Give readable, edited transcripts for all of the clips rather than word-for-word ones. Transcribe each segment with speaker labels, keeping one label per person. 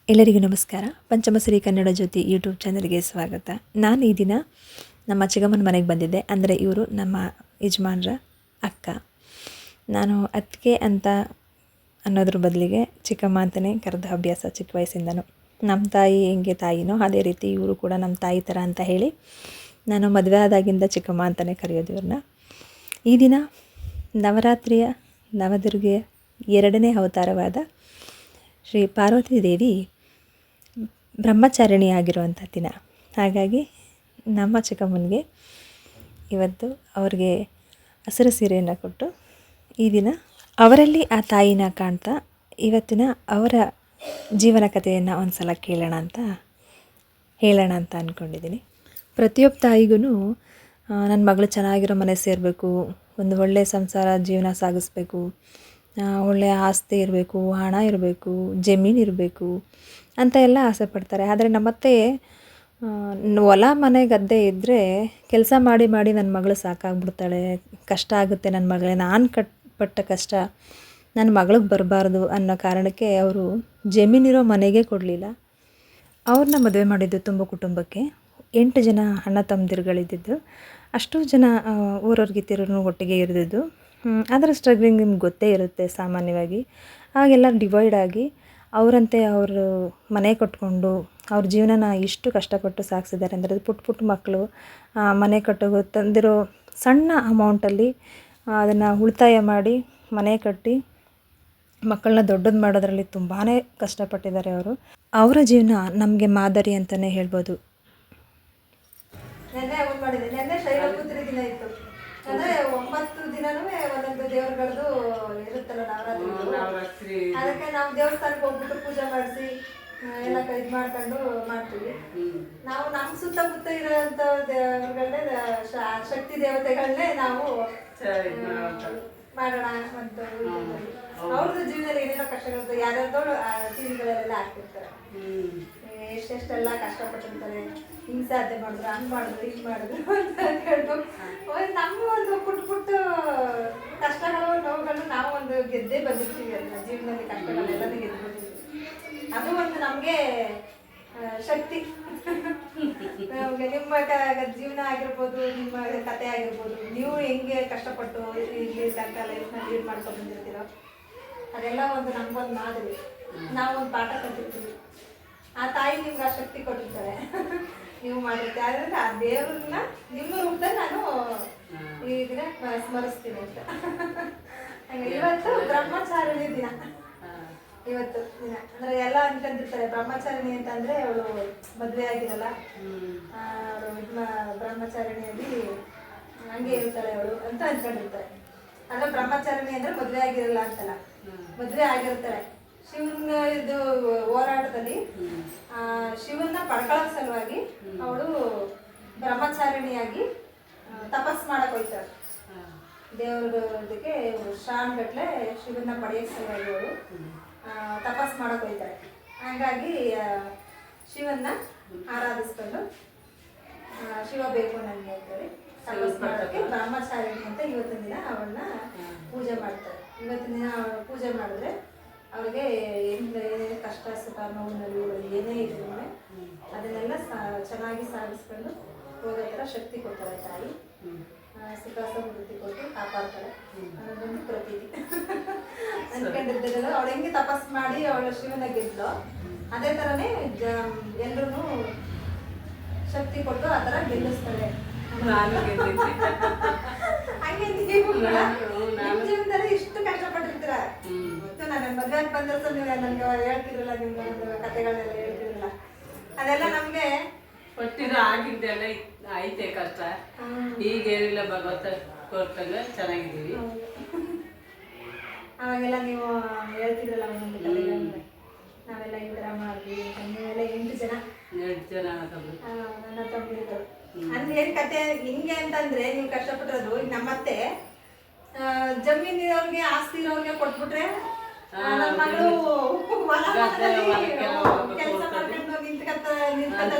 Speaker 1: ಎಲ್ಲರಿಗೂ ನಮಸ್ಕಾರ. ಪಂಚಮಶ್ರೀ ಕನ್ನಡ ಜ್ಯೋತಿ ಯೂಟ್ಯೂಬ್ ಚಾನಲ್ಗೆ ಸ್ವಾಗತ. ನಾನು ಈ ದಿನ ನಮ್ಮ ಚಿಕ್ಕಮ್ಮನ ಮನೆಗೆ ಬಂದಿದ್ದೆ. ಅಂದರೆ ಇವರು ನಮ್ಮ ಯಜಮಾನ್ರ ಅಕ್ಕ. ನಾನು ಅತ್ತಿಗೆ ಅಂತ ಅನ್ನೋದ್ರ ಬದಲಿಗೆ ಚಿಕ್ಕಮ್ಮ ಅಂತಲೇ ಕರೆದ ಅಭ್ಯಾಸ ಚಿಕ್ಕ ವಯಸ್ಸಿಂದನೂ. ನಮ್ಮ ತಾಯಿ ಹೆಂಗೆ ತಾಯಿನೋ ಅದೇ ರೀತಿ ಇವರು ಕೂಡ ನಮ್ಮ ತಾಯಿ ಥರ ಅಂತ ಹೇಳಿ ನಾನು ಮದುವೆ ಆದಾಗಿಂದ ಚಿಕ್ಕಮ್ಮ ಅಂತಲೇ ಕರೆಯೋದು ಇವ್ರನ್ನ. ಈ ದಿನ ನವರಾತ್ರಿಯ ನವದುರ್ಗೆಯ 2ನೇ ಅವತಾರವಾದ ಶ್ರೀ ಪಾರ್ವತಿ ದೇವಿ ಬ್ರಹ್ಮಚಾರಿಣಿ ಆಗಿರುವಂಥ ದಿನ. ಹಾಗಾಗಿ ನಮ್ಮ ಚಿಕ್ಕಮ್ಮನಿಗೆ ಇವತ್ತು ಅವ್ರಿಗೆ ಹಸಿರು ಸೀರೆಯನ್ನು ಕೊಟ್ಟು ಈ ದಿನ ಅವರಲ್ಲಿ ಆ ತಾಯಿನ ಕಾಣ್ತಾ ಇವತ್ತಿನ ಅವರ ಜೀವನ ಕಥೆಯನ್ನು ಒಂದು ಸಲ ಹೇಳೋಣ ಅಂತ ಅಂದ್ಕೊಂಡಿದ್ದೀನಿ. ಪ್ರತಿಯೊಬ್ಬ ತಾಯಿಗೂ ನನ್ನ ಮಗಳು ಚೆನ್ನಾಗಿರೋ ಮನೆ ಸೇರಬೇಕು, ಒಂದು ಒಳ್ಳೆಯ ಸಂಸಾರ ಜೀವನ ಸಾಗಿಸ್ಬೇಕು, ಒಳ್ಳೆಯ ಆಸ್ತಿ ಇರಬೇಕು, ಹಣ ಇರಬೇಕು, ಜಮೀನು ಇರಬೇಕು ಅಂತ ಎಲ್ಲ ಆಸೆ ಪಡ್ತಾರೆ. ಆದರೆ ನಮ್ಮತ್ತೆ ಹೊಲ ಮನೆ ಗದ್ದೆ ಇದ್ದರೆ ಕೆಲಸ ಮಾಡಿ ನನ್ನ ಮಗಳು ಸಾಕಾಗ್ಬಿಡ್ತಾಳೆ, ಕಷ್ಟ ಆಗುತ್ತೆ ನನ್ನ ಮಗಳೇ, ನಾನು ಪಟ್ಟ ಕಷ್ಟ ನನ್ನ ಮಗಳಿಗೆ ಬರಬಾರ್ದು ಅನ್ನೋ ಕಾರಣಕ್ಕೆ ಅವರು ಜಮೀನಿರೋ ಮನೆಗೆ ಕೊಡಲಿಲ್ಲ. ಅವ್ರನ್ನ ಮದುವೆ ಮಾಡಿದ್ದು ತುಂಬ ಕುಟುಂಬಕ್ಕೆ. 8 ಜನ ಅಣ್ಣ ತಮ್ಮದಿರುಗಳಿದ್ದಿದ್ದು. ಅಷ್ಟು ಜನ ಊರವ್ರಿಗಿತ್ತಿರೂ ಒಟ್ಟಿಗೆ ಇರಿದಿದ್ದು. ಅದರ ಸ್ಟ್ರಗ್ಲಿಂಗ್ ನಿಮ್ಗೆ ಗೊತ್ತೇ ಇರುತ್ತೆ. ಸಾಮಾನ್ಯವಾಗಿ ಆಗೆಲ್ಲ ಡಿವೈಡ್ ಆಗಿ ಅವರಂತೆ ಅವರು ಮನೆ ಕಟ್ಕೊಂಡು ಅವ್ರ ಜೀವನನ ಇಷ್ಟು ಕಷ್ಟಪಟ್ಟು ಸಾಗಿಸಿದ್ದಾರೆ. ಅಂದರೆ ಪುಟ್ಟ ಮಕ್ಕಳು ಮನೆ ಕಟ್ಟೋದು ತಂದಿರೋ ಸಣ್ಣ ಅಮೌಂಟಲ್ಲಿ ಅದನ್ನು ಉಳಿತಾಯ ಮಾಡಿ ಮನೆ ಕಟ್ಟಿ ಮಕ್ಕಳನ್ನ ದೊಡ್ಡದು ಮಾಡೋದ್ರಲ್ಲಿ ತುಂಬಾ ಕಷ್ಟಪಟ್ಟಿದ್ದಾರೆ ಅವರು. ಅವರ ಜೀವನ ನಮಗೆ ಮಾದರಿ ಅಂತಲೇ ಹೇಳ್ಬೋದು.
Speaker 2: ಅಂದರೆ 9 ದಿನನೂ ಒಂದೊಂದು ದೇವ್ರುಗಳದ್ದು ಇರುತ್ತಲ್ಲ ನವರಾತ್ರಿ. ಅದಕ್ಕೆ ನಾವು ದೇವಸ್ಥಾನಕ್ಕೆ ಹೋಗ್ಬಿಟ್ಟು ಪೂಜೆ ಮಾಡಿಸಿ ಎಲ್ಲ ಇದು ಮಾಡ್ಕೊಂಡು ಮಾಡ್ತೀವಿ. ನಾವು ನಮ್ಮ ಸುತ್ತಮುತ್ತ ಇರೋಂಥ ದೇವರುಗಳನ್ನೇ ಶಕ್ತಿ ದೇವತೆಗಳನ್ನೇ ನಾವು ಮಾಡೋಣ ಅಂತ. ಅವ್ರದ್ದು ಜೀವನದಲ್ಲಿ ಏನೇನೋ ಕಷ್ಟಗಳು ಯಾರ್ಯಾರ್ದವ್ರು ಟಿವಿಗಳಲ್ಲೆಲ್ಲ ಹಾಕ್ತಿರ್ತಾರೆ. ಎಷ್ಟೆಷ್ಟೆಲ್ಲ ಕಷ್ಟಪಟ್ಟಿರ್ತಾರೆ, ಹಿಂಗೆ ಸಾಧ್ಯ ಮಾಡಿದ್ರು, ಹಂಗೆ ಮಾಡಿದ್ರು, ಹಿಂಗೆ ಮಾಡಿದ್ರು ಅಂತ ಹೇಳ್ಕೊಂಡು ನಮ್ಮ ಒಂದು ಪುಟ್ಟ ಕಷ್ಟಗಳು ನೋವುಗಳು ನಾವು ಒಂದು ಗೆದ್ದೇ ಬಂದಿರ್ತೀವಿ. ಅದನ್ನ ಜೀವನದಲ್ಲಿ ಕಷ್ಟಗಳೆಲ್ಲನೂ ಗೆದ್ದು ಬಂದಿರ್ತೀವಿ. ಅದು ಒಂದು ನಮಗೆ ಶಕ್ತಿ. ನಮಗೆ ನಿಮ್ಮ ಜೀವನ ಆಗಿರ್ಬೋದು, ನಿಮ್ಮ ಕತೆ ಆಗಿರ್ಬೋದು, ನೀವು ಹೆಂಗೆ ಕಷ್ಟಪಟ್ಟು ಇಲ್ಲಿ ತನಕ ಲೈಫ್ನ ಲೀಡ್ ಮಾಡ್ಕೊಂಡು ಬಂದಿರ್ತೀರೋ ಅದೆಲ್ಲ ಒಂದು ನಮಗೊಂದು ಮಾದರಿ. ನಾವೊಂದು ಪಾಠ ಕಲಿತಿರ್ತೀವಿ. ಆ ತಾಯಿ ನಿಮ್ಗೆ ಆ ಶಕ್ತಿ ಕೊಟ್ಟಿರ್ತಾರೆ, ನೀವು ಮಾಡಿರ್ತೀವಿ. ಆದ್ದರಿಂದ ಆ ದೇವ್ರನ್ನ ನಿಮ್ಮ ರೂಪದಲ್ಲಿ ನಾನು ಈ ದಿನ ಸ್ಮರಿಸ್ತೀನಿ ಅಂತ. ಇವತ್ತು ಬ್ರಹ್ಮಚಾರಿಣಿ ದಿನ. ಇವತ್ತು ದಿನ ಅಂದರೆ ಎಲ್ಲ ಅನ್ಕೊಂಡಿರ್ತಾರೆ ಬ್ರಹ್ಮಚಾರಿಣಿ ಅಂತಂದರೆ ಅವಳು ಮದುವೆ ಆಗಿರಲ್ಲ, ಬ್ರಹ್ಮಚಾರಿಣಿಯಾಗಿ ಹಂಗೆ ಇರ್ತಾಳೆ ಅವಳು ಅಂತ ಅನ್ಕೊಂಡಿರ್ತಾರೆ. ಅಂದರೆ ಬ್ರಹ್ಮಚಾರಿಣಿ ಅಂದರೆ ಮದುವೆ ಆಗಿರಲ್ಲ ಅಂತಲ್ಲ, ಮದುವೆ ಆಗಿರ್ತಾಳೆ. ಶಿವನ ಇದು ಹೋರಾಟದಲ್ಲಿ ಶಿವನ ಪಡ್ಕೊಳ್ಳೋ ಸಲುವಾಗಿ ಅವಳು ಬ್ರಹ್ಮಚಾರಿಣಿಯಾಗಿ ತಪಸ್ ಮಾಡಕ್ಕೆ ಹೋಗ್ತಾಳೆ. ದೇವ್ರದಕ್ಕೆ ಶ್ರಾವಣಗಟ್ಲೆ ಶಿವನ ಪಡೆಯೋಕ್ಕೆ ಸಲುವಾಗಿ ಅವಳು ತಪಸ್ ಮಾಡಕ್ಕೆ ಹೋಗ್ತಾಳೆ. ಹಾಗಾಗಿ ಶಿವನ್ನ ಆರಾಧಿಸ್ಕೊಂಡು ಶಿವ ಬೇಕು ನನಗೆ ಅಂತೇಳಿ ತಪಸ್ ಮಾಡೋಕ್ಕೆ ಬ್ರಹ್ಮಚಾರಿಣಿ ಅಂತ ಇವತ್ತಿನ ದಿನ ಅವಳನ್ನ ಪೂಜೆ ಮಾಡ್ತಾರೆ. ಇವತ್ತಿನ ದಿನ ಅವಳು ಪೂಜೆ ಮಾಡಿದ್ರೆ ಅವ್ರಿಗೆ ಏನೇ ಕಷ್ಟ ಸುಖ ನೋವು ನಲಿಗಳು ಏನೇ ಇದ್ರು ಅದನ್ನೆಲ್ಲ ಚೆನ್ನಾಗಿ ಸಾಗಿಸ್ಕೊಂಡು ಹೋಗೋ ಥರ ಶಕ್ತಿ ಕೊಡ್ತಾಳೆ ತಾಯಿ. ಸುಖ ಸಮೃದ್ಧಿ ಕೊಟ್ಟು ಕಾಪಾಡ್ತಾಳೆ ಅನ್ನೋದೊಂದು ಪ್ರತೀತಿ. ಅನ್ಕೊಂಡಿದ್ದಲ್ಲ ಅವಳು ಹೆಂಗೆ ತಪಸ್ ಮಾಡಿ ಅವಳ ಶಿವನ ಗೆದ್ಲು, ಅದೇ ಥರನೇ ಎಲ್ಲರೂ ಶಕ್ತಿ ಕೊಟ್ಟು ಆ ಥರ ಗೆಲ್ಲಿಸ್ತಾಳೆ. ಹಂಗೆ ನೀವು ನಿಮ್ಮ ಜೀವನದಲ್ಲಿ ಇಷ್ಟು ಕಷ್ಟಪಟ್ಟಿರ್ತೀರ. ನಾನು ಮದುವೆ ಬಂದ್ರೆ ನೀವು ನನಗೆ ಹೇಳ್ತಿರಲ್ಲ, ನಿಮ್ಮ ಕಥೆಗಳನ್ನೆಲ್ಲ ಹೇಳ್ತಿರಲ್ಲ, ಅದೆಲ್ಲ ನಮಗೆ
Speaker 3: ಒಟ್ಟಿನ ಆಗಿದ್ದೆಲ್ಲ ಐತೆ ಕಷ್ಟ. ಈಗೇನಿಲ್ಲ ಭಗವಂತ ಕೊಟ್ಟಂಗೆ ಚೆನ್ನಾಗಿದ್ದೀವಿ.
Speaker 2: ಅವಾಗೆಲ್ಲ ನೀವು ಹೇಳ್ತಿದ್ರಲ್ಲ ಒಂದೊಂದು ಕಥೆಗಳನ್ನ, ನಾವೆಲ್ಲ ಈ ಥರ ಮಾಡಿದ್ವಿ. ನೀವೆಲ್ಲ 8 ಜನ ನನ್ನ ತಮ್ಮಿದ್ರು. ಅಂದ್ರೆ ಏನು ಕತೆ ಹಿಂಗೆ ಅಂತಂದ್ರೆ ನೀವು ಕಷ್ಟಪಟ್ಟಿರೋದು. ಈಗ ನಮ್ಮತ್ತೆ ಜಮೀನಿರೋರ್ಗೆ ಆಸ್ತಿ ಇರೋರ್ಗೆ ಕೊಟ್ಬಿಟ್ರೆ ನನ್ನ ಮಗಳು ಕೆಲಸ ಮಾಡ್ಕೊಂಡು ನಿಂತ್ಕೊತಾರೆ,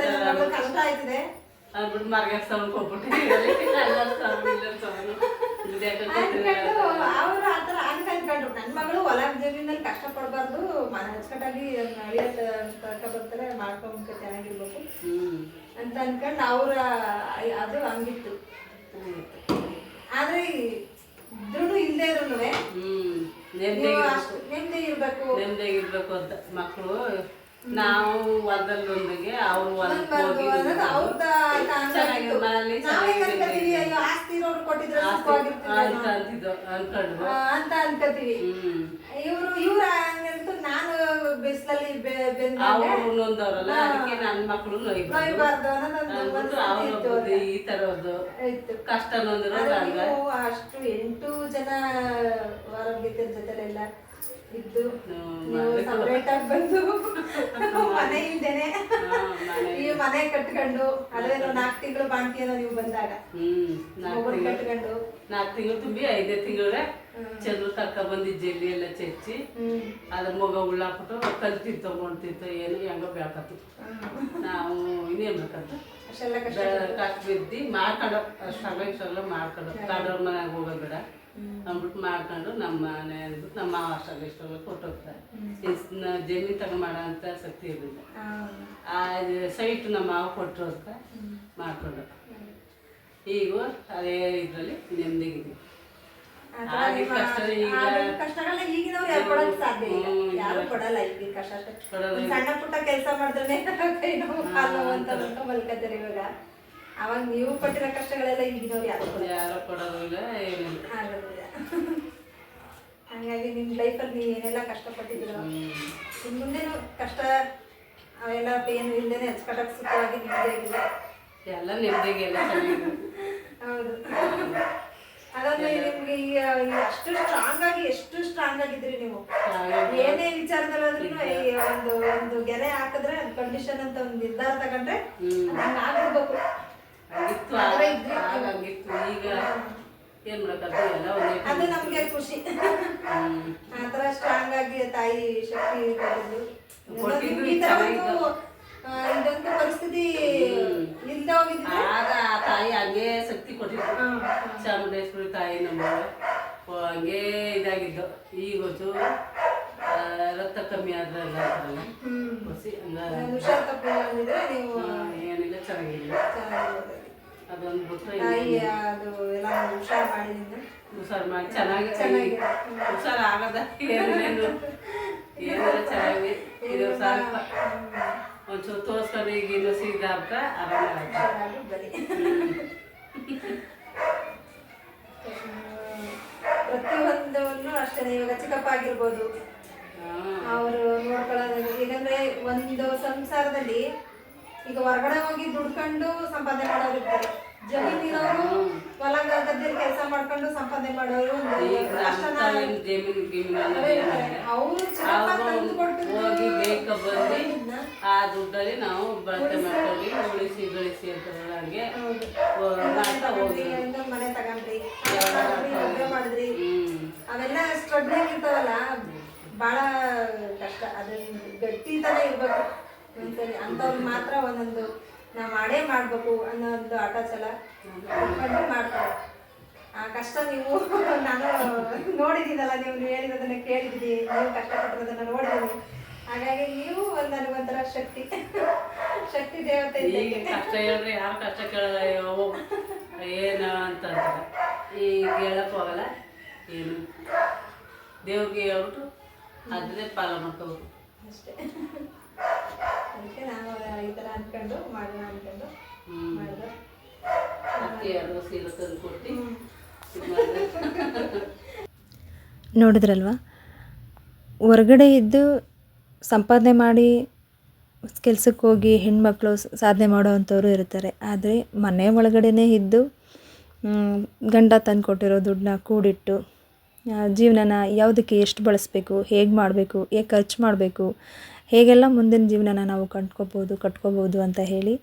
Speaker 2: ಕಷ್ಟ ಆಯ್ತದೆ. ಅವರು ಆ ಥರ ಅನ್ಕೊಂತಾರೆ. ಅನ್ಕೊಂಡ್ರು ನನ್ನ ಮಗಳು ಹೊಲ ಜಮೀನಲ್ಲಿ ಕಷ್ಟಪಡಬಾರ್ದು, ಮನೆ ಅಚ್ಚುಕಟ್ಟಾಗಿ ನಳಿಯ ಬರ್ತಾರೆ ಮಾಡ್ಕೊಂಡ್ರೆ ಚೆನ್ನಾಗಿರ್ಬೇಕು ಅಂತ ಅನ್ಕೊಂಡು ಅವ್ರ ಅದು ಹಂಗಿತ್ತು. ಆದ್ರೆ ಇದ್ರೂ ಇಲ್ಲದೆ ಇದ್ರು ನೆಮ್ಮದಿ ಇರ್ಬೇಕು
Speaker 3: ಅಂತ ಮಕ್ಕಳು. ನಾವು ಹೊಲದಲ್ಲಿ ಬಂದಾಗೆ ಅವ್ರು ಹೊಲಕ್ಕೆ ಹೋಗಿ
Speaker 2: ಆಸ್ತಿ ಇರೋರು ಕೊಟ್ಟಿದ್ರೆ
Speaker 3: ಅನ್ಕೊಂಡ್ರು
Speaker 2: ಅಂತ ಅನ್ಕೋತೀವಿ. ಇವ್ರ ಹಂಗಂತೂ ನಾನು ಬಿಸಿಲಲ್ಲಿ
Speaker 3: ಅವ್ರು ನೊಂದವ್ರಲ್ಲ, ಅದಕ್ಕೆ ನನ್ನ ಮಕ್ಕಳು ನೋಯ್ಬಾರ್ದು ಅನ್ನೋದೊಂದು ಈ ತರದ್ದು ಕಷ್ಟ ನೊಂದ್ರು.
Speaker 2: ಅಷ್ಟು 8 ಜನ ಆರೋಗ್ಯದ ಜೊತೆಲೆಲ್ಲ ಇದ್ದು ಸಪರೇಟ್ ಆಗಿ ಬಂದು ಮನೆ ಇಲ್ದೇನೆ ಈ ಮನೆ ಕಟ್ಕೊಂಡು ಅದೇನೋ 4 ತಿಂಗಳು ಬಾಣ್ತಿ ಅನ್ನೋ ನೀವು ಬಂದಾಗ ಕಟ್ಕೊಂಡು
Speaker 3: 4 ತಿಂಗಳು ತುಂಬಿ 5ನೇ ತಿಂಗಳ ಚಂದ್ರ ತರ್ಕ ಬಂದಿದ್ದು ಜಲ್ಲಿ ಎಲ್ಲ ಚೆಚ್ಚಿ ಅದ್ರ ಮಗ ಉಳ್ಳಾಕ್ಬಿಟ್ಟು ಕಲ್ತಿತ್ತು ತಗೊಂಡ್ತಿತ್ತು ಏನು ಹೆಂಗ ಬೇಕತ್ತು. ನಾವು ಇನ್ನೇನ್ ಬೇಕಂತ ಕಷ್ಟ ಬಿದ್ದಿ ಮಾಡ್ಕೊಂಡು ಅಷ್ಟೆಲ್ಲ ಮಾಡ್ಕೊಂಡು ಕಾಡೋರ್ ಮನೆಯಾಗ ಹೋಗೋದು ಬೇಡ ಅಂದ್ಬಿಟ್ಟು ಮಾಡ್ಕೊಂಡು ನಮ್ಮ ಮನೆ ಅಂದ್ಬಿಟ್ಟು ನಮ್ಮ ಮಾವ ಇಷ್ಟೆಲ್ಲ ಕೊಟ್ಟೋಗ್ತಾರೆ. ಜಮೀನು ತಗೊಂಡ್ ಅಂತ ಶಕ್ತಿ ಇರಲಿಲ್ಲ. ಆ ಸೈಟ್ ನಮ್ಮ ಮಾವ ಕೊಟ್ಟರು ಅಂತ ಮಾಡ್ಕೊಂಡು ಈಗ ಅದೇ ಇದರಲ್ಲಿ ನೆಮ್ಮದಿಗಿದೆ.
Speaker 2: ಕಷ್ಟಗಳನ್ನ ಈಗಿನವ್ರು ಯಾರು ಕೊಡಕ್ ಸಾಧ್ಯ ಇಲ್ಲ, ಯಾರು ಕೊಡಲ್ಲ ಈಗಿನ ಕಷ್ಟ. ಸಣ್ಣ ಪುಟ್ಟ ಕೆಲಸ ಮಾಡಿದ್ರೆ ಕೈ ನೋವು ಕಾಲು ನೋವು ಅಂತ ಮಲ್ಕತ್ತಾರೆ ಇವಾಗ. ಅವಾಗ ನೀವು ಪಟ್ಟಿರೋ ಕಷ್ಟಗಳೆಲ್ಲ ಈಗಿನವ್ರು ಯಾರು
Speaker 3: ಕೊಡೋದಿಲ್ಲ,
Speaker 2: ಆಗೋದಿಲ್ಲ. ಹಾಗಾಗಿ ನಿಮ್ಮ ಲೈಫಲ್ಲಿ ನೀವು ಏನೆಲ್ಲ ಕಷ್ಟಪಟ್ಟಿದ್ದೀರೋ ಇನ್ನು ಮುಂದೆನೂ ಕಷ್ಟ ಅವೆಲ್ಲ ಏನು ಇಲ್ಲದೇನೆ ಅಚ್ಚುಕಟ್ಟಾಗಿ ಸುಖವಾಗಿ ನಿಮ್ಮದಾಗಿದೆ
Speaker 3: ಎಲ್ಲ ನಿಮ್ಮದಾಗೆಲ್ಲ ಚೆನ್ನಾಗಿದೆ.
Speaker 2: ಹೌದು. ಅದೊಂದು ನಿಮ್ಗೆ ಈಗ ಅಷ್ಟು ಎಷ್ಟು ಸ್ಟ್ರಾಂಗ್ ಆಗಿದ್ರಿ ನೀವು. ಏನೇ ವಿಚಾರದಲ್ಲಾದ್ರೂ ಒಂದು ಗೆರೆ ಹಾಕಿದ್ರೆ ಅದು ಕಂಡೀಷನ್ ಅಂತ ಒಂದು ನಿರ್ಧಾರ ತಗೊಂಡ್ರೆ ಆಗ್ಬಿಡ್ಬೇಕು.
Speaker 3: ಈಗ ಏನ್ ಮಾಡಕ್ಕಾಗ್ತದೆ ಎಲ್ಲ
Speaker 2: ಅದು ನಮ್ಗೆ ಖುಷಿ. ಆತರ ಸ್ಟ್ರಾಂಗ್ ಆಗಿ ತಾಯಿ ಶಕ್ತಿ ಇದೊಂದು ಪರಿಸ್ಥಿತಿ ಇಲ್ದ ಹೋಗಿದ್ರೆ
Speaker 3: ಆಗ ಆ ತಾಯಿ ಹಂಗೆ ಶಕ್ತಿ ಕೊಟ್ಟಿದ್ರು. ಚಾಮುಂಡೇಶ್ವರಿ ತಾಯಿ ನಮ್ಮ ಹಂಗೆ ಇದಾಗಿದ್ದು. ಈಗ ರಕ್ತ ಕಮ್ಮಿ ಆದ್ರಲ್ಲ
Speaker 2: ಹುಷಾರ್ ತಪ್ಪಿದ್ರೆ ನೀವು
Speaker 3: ಏನಿಲ್ಲ ಚೆನ್ನಾಗಿಲ್ಲ. ಅದೊಂದು ಬಿಟ್ರೆ
Speaker 2: ಅದು ಎಲ್ಲ ಹುಷಾರ್ ಮಾಡಿದಿಂದ
Speaker 3: ಹುಷಾರ್ ಮಾಡಿ ಚೆನ್ನಾಗಿ ಹುಷಾರ್ ಆಗದ ಏನೇನು ಏನೆಲ್ಲ ಚೆನ್ನಾಗಿ ಇದು ಸ್ವಲ್ಪ ಒಂಚೂರು ತೋರ್ಸ್ಕೊಂಡು ಈಗ ಇನ್ನು ಸಿಗ್ದಾಕ ಆರಾಮಾಗಿ
Speaker 2: ಪ್ರತಿಯೊಂದನ್ನು ಅಷ್ಟೇ. ಇವಾಗ ಚಿಕ್ಕಪ್ಪ ಆಗಿರ್ಬೋದು, ಅವರು ನೋಡ್ಕೊಳ್ಳೋದು. ಈಗಂದ್ರೆ ಒಂದು ಸಂಸಾರದಲ್ಲಿ ಈಗ ಹೊರಗಡೆ ಹೋಗಿ ದುಡ್ಕೊಂಡು ಸಂಪಾದನೆ ಮಾಡೋರು ಇರ್ತಾರೆ, ಜಮೀನಿನವರು ಹೊಲ ಗದ್ದೆಯಲ್ಲಿ ಕೆಲಸ ಮಾಡ್ಕೊಂಡು ಸಂಪಾದನೆ ಮಾಡೋರು
Speaker 3: ಹೋಗಿ ಬೇಗ ಬಂದು ಆ ದುಡ್ಡಲ್ಲಿ ನಾವು ಬಳಕೆ ಮಾಡ್ಕೊಂಡು ಉಳಿಸಿ ಬೆಳೆಸಿ ಅಂತ ಹಂಗೆ
Speaker 2: ಮನೆ ತಗೊಂಡ್ರಿ ಮದುವೆ ಮಾಡಿದ್ರಿ, ಅವೆಲ್ಲ ಸ್ಟ್ರಗ್ಲಿಂಗ್ ಇರ್ತಾವಲ್ಲ ಭಾಳ ಕಷ್ಟ. ಅದನ್ನ ಗಟ್ಟಿತನ ಇರ್ಬೇಕು ಒಂದ್ಸರಿ. ಅಂಥವ್ರು ಮಾತ್ರ ಒಂದೊಂದು ನಾವು ಮಾಡೇ ಮಾಡಬೇಕು ಅನ್ನೋ ಒಂದು ಆಟಾಚಲ ಮಾಡ್ತಾರೆ. ಆ ಕಷ್ಟ ನೀವು ನಾನು ನೋಡಿದ್ದೀನಲ್ಲ, ನೀವು ಹೇಳಿರೋದನ್ನ ಕೇಳಿದ್ದೀನಿ, ನೀವು ಕಷ್ಟಪಟ್ಟಿರೋದನ್ನ ನೋಡಿದ್ದೀನಿ. ಹಾಗಾಗಿ ನೀವು ನನಗೊಂಥರ ಶಕ್ತಿ ದೇವತೆ.
Speaker 3: ಈಗ ಕಷ್ಟ ಹೇಳಿದ್ರೆ ಯಾರು ಕಷ್ಟ ಕೇಳಲ್ಲ, ಏನು ಅಂತ ಈಗ ಹೇಳಕ್ ಹೋಗಲ್ಲ. ಏನು ದೇವ್ರಿಗೆ ಹೇಳ್ಬಿಟ್ಟು ಅದನ್ನೇ ಪಾಲ ಮಾಡ್ಕೋಬೇಕು
Speaker 2: ಅಷ್ಟೇ. ಅದಕ್ಕೆ ನಾನು ಈ ಥರ ಅಂದ್ಕೊಂಡು ಮಾಡೋಣ ಅಂದ್ಕೊಂಡು ಮಾಡಿದೆ.
Speaker 1: ನೋಡಿದ್ರಲ್ವ, ಹೊರಗಡೆ ಇದ್ದು ಸಂಪಾದನೆ ಮಾಡಿ ಕೆಲ್ಸಕ್ಕೆ ಹೋಗಿ ಹೆಣ್ಮಕ್ಳು ಸಾಧನೆ ಮಾಡೋವಂಥವ್ರು ಇರ್ತಾರೆ. ಆದರೆ ಮನೆ ಒಳಗಡೆ ಇದ್ದು ಗಂಡ ತಂದು ಕೊಟ್ಟಿರೋ ದುಡ್ಡನ್ನ ಕೂಡಿಟ್ಟು ಜೀವನನ ಯಾವುದಕ್ಕೆ ಎಷ್ಟು ಬಳಸಬೇಕು, ಹೇಗೆ ಮಾಡಬೇಕು, ಹೇಗೆ ಖರ್ಚು ಮಾಡಬೇಕು, ಹೇಗೆಲ್ಲ ಮುಂದಿನ ಜೀವನನ ನಾವು ಕಟ್ಕೋಬೋದು ಅಂತ ಹೇಳಿ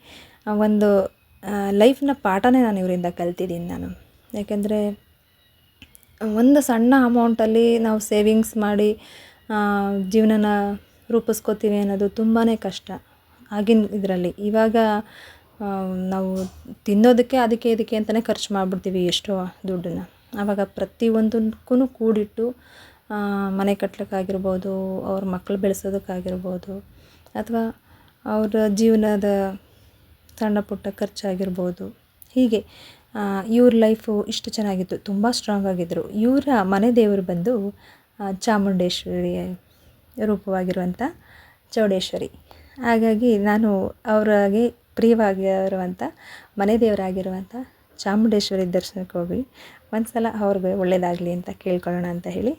Speaker 1: ಒಂದು ಲೈಫ್ನ ಪಾಠನೇ ನಾನು ಇವರಿಂದ ಕಲ್ತಿದ್ದೀನಿ ನಾನು. ಯಾಕೆಂದರೆ ಒಂದು ಸಣ್ಣ ಅಮೌಂಟಲ್ಲಿ ನಾವು ಸೇವಿಂಗ್ಸ್ ಮಾಡಿ ಜೀವನನ ರೂಪಿಸ್ಕೋತೀವಿ ಅನ್ನೋದು ತುಂಬಾ ಕಷ್ಟ ಆಗಿನ ಇದರಲ್ಲಿ. ಇವಾಗ ನಾವು ತಿನ್ನೋದಕ್ಕೆ ಅದಕ್ಕೆ ಇದಕ್ಕೆ ಅಂತಲೇ ಖರ್ಚು ಮಾಡಿಬಿಡ್ತೀವಿ ಎಷ್ಟೋ ದುಡ್ಡನ್ನು. ಆವಾಗ ಪ್ರತಿಯೊಂದಕ್ಕೂ ಕೂಡಿಟ್ಟು ಮನೆ ಕಟ್ಲಿಕ್ಕಾಗಿರ್ಬೋದು, ಅವ್ರ ಮಕ್ಕಳು ಬೆಳೆಸೋದಕ್ಕಾಗಿರ್ಬೋದು, ಅಥವಾ ಅವರ ಜೀವನದ ಸಣ್ಣ ಪುಟ್ಟ ಖರ್ಚಾಗಿರ್ಬೋದು. ಹೀಗೆ ಇವ್ರ ಲೈಫು ಇಷ್ಟು ಚೆನ್ನಾಗಿತ್ತು, ತುಂಬ ಸ್ಟ್ರಾಂಗ್ ಆಗಿದ್ದರು. ಇವರ ಮನೆ ದೇವರು ಬಂದು ಚಾಮುಂಡೇಶ್ವರಿ ರೂಪವಾಗಿರುವಂಥ ಚೌಡೇಶ್ವರಿ. ಹಾಗಾಗಿ ನಾನು ಅವ್ರಿಗೆ ಪ್ರಿಯವಾಗಿರುವಂಥ ಮನೆ ದೇವರಾಗಿರುವಂಥ ಚಾಮುಂಡೇಶ್ವರಿ ದರ್ಶನಕ್ಕೆ ಹೋಗಿ ಒಂದು ಸಲ ಅವ್ರಿಗೆ ಒಳ್ಳೆಯದಾಗಲಿ ಅಂತ ಕೇಳ್ಕೊಳ್ಳೋಣ ಅಂತ ಹೇಳಿ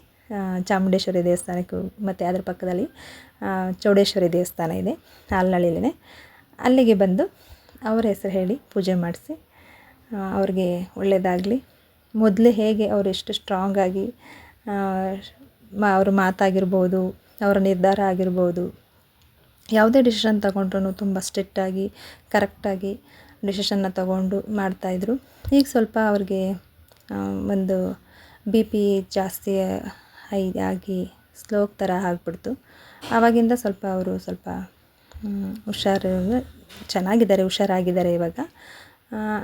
Speaker 1: ಚಾಮುಂಡೇಶ್ವರಿ ದೇವಸ್ಥಾನಕ್ಕೆ ಹೋಗಿ, ಮತ್ತು ಅದ್ರ ಪಕ್ಕದಲ್ಲಿ ಚೌಡೇಶ್ವರಿ ದೇವಸ್ಥಾನ ಇದೆ ಹಾಲ್ನಳ್ಳಿಲೇ, ಅಲ್ಲಿಗೆ ಬಂದು ಅವ್ರ ಹೆಸರು ಹೇಳಿ ಪೂಜೆ ಮಾಡಿಸಿ ಅವ್ರಿಗೆ ಒಳ್ಳೆಯದಾಗಲಿ. ಮೊದಲೇ ಹೇಗೆ ಅವರು ಎಷ್ಟು ಸ್ಟ್ರಾಂಗಾಗಿ ಅವ್ರ ಮಾತಾಗಿರ್ಬೋದು, ಅವರ ನಿರ್ಧಾರ ಆಗಿರ್ಬೋದು, ಯಾವುದೇ ಡಿಸಿಷನ್ ತಗೊಂಡ್ರೂ ತುಂಬ ಸ್ಟ್ರಿಕ್ಟಾಗಿ ಕರೆಕ್ಟಾಗಿ ಡಿಸಿಷನ್ನ ತಗೊಂಡು ಮಾಡ್ತಾಯಿದ್ರು. ಈಗ ಸ್ವಲ್ಪ ಅವ್ರಿಗೆ ಒಂದು BP ಜಾಸ್ತಿ ಹೈ ಆಗಿ ಸ್ಲೋಕ್ ಥರ ಆಗಿಬಿಡ್ತು. ಆವಾಗಿಂದ ಸ್ವಲ್ಪ ಅವರು ಸ್ವಲ್ಪ ಚೆನ್ನಾಗಿದ್ದಾರೆ, ಹುಷಾರಾಗಿದ್ದಾರೆ ಇವಾಗ.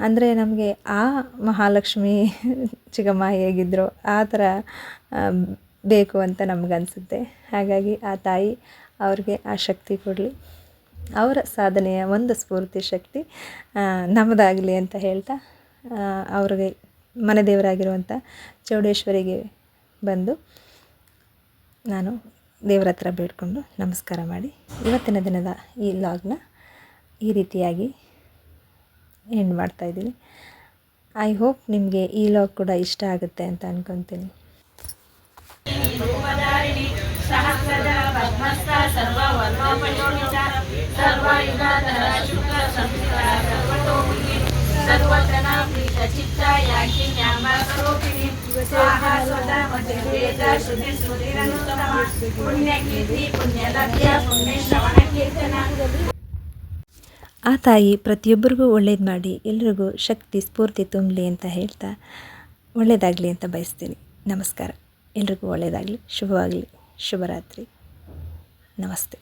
Speaker 1: ಅಂದರೆ ನಮಗೆ ಆ ಮಹಾಲಕ್ಷ್ಮಿ ಚಿಕ್ಕಮ್ಮ ಹೇಗಿದ್ರೋ ಆ ಥರ ಬೇಕು ಅಂತ ನಮಗನ್ಸುತ್ತೆ. ಹಾಗಾಗಿ ಆ ತಾಯಿ ಅವ್ರಿಗೆ ಆ ಶಕ್ತಿ ಕೊಡಲಿ, ಅವರ ಸಾಧನೆಯ ಒಂದು ಸ್ಫೂರ್ತಿ ಶಕ್ತಿ ನಮ್ಮದಾಗಲಿ ಅಂತ ಹೇಳ್ತಾ, ಅವ್ರಿಗೆ ಮನೆ ದೇವರಾಗಿರುವಂಥ ಚೌಡೇಶ್ವರಿಗೆ ಬಂದು ನಾನು ದೇವರ ಹತ್ರ ಬೇಡಿಕೊಂಡು ನಮಸ್ಕಾರ ಮಾಡಿ ಇವತ್ತಿನ ದಿನದ ಈ ಲಾಗ್ನ ಈ ರೀತಿಯಾಗಿ ಎಂಡ್ ಮಾಡ್ತಾಯಿದ್ದೀನಿ. ಐ ಹೋಪ್ ನಿಮಗೆ ಈ ಲಾಗ್ ಕೂಡ ಇಷ್ಟ ಆಗುತ್ತೆ ಅಂತ ಅಂದ್ಕೊತೀನಿ. ಆ ತಾಯಿ ಪ್ರತಿಯೊಬ್ಬರಿಗೂ ಒಳ್ಳೇದು ಮಾಡಿ ಎಲ್ರಿಗೂ ಶಕ್ತಿ ಸ್ಫೂರ್ತಿ ತುಂಬಲಿ ಅಂತ ಹೇಳ್ತಾ ಒಳ್ಳೆಯದಾಗಲಿ ಅಂತ ಬಯಸ್ತೀನಿ. ನಮಸ್ಕಾರ. ಎಲ್ರಿಗೂ ಒಳ್ಳೆಯದಾಗಲಿ, ಶುಭವಾಗಲಿ, ಶುಭರಾತ್ರಿ, ನಮಸ್ತೆ.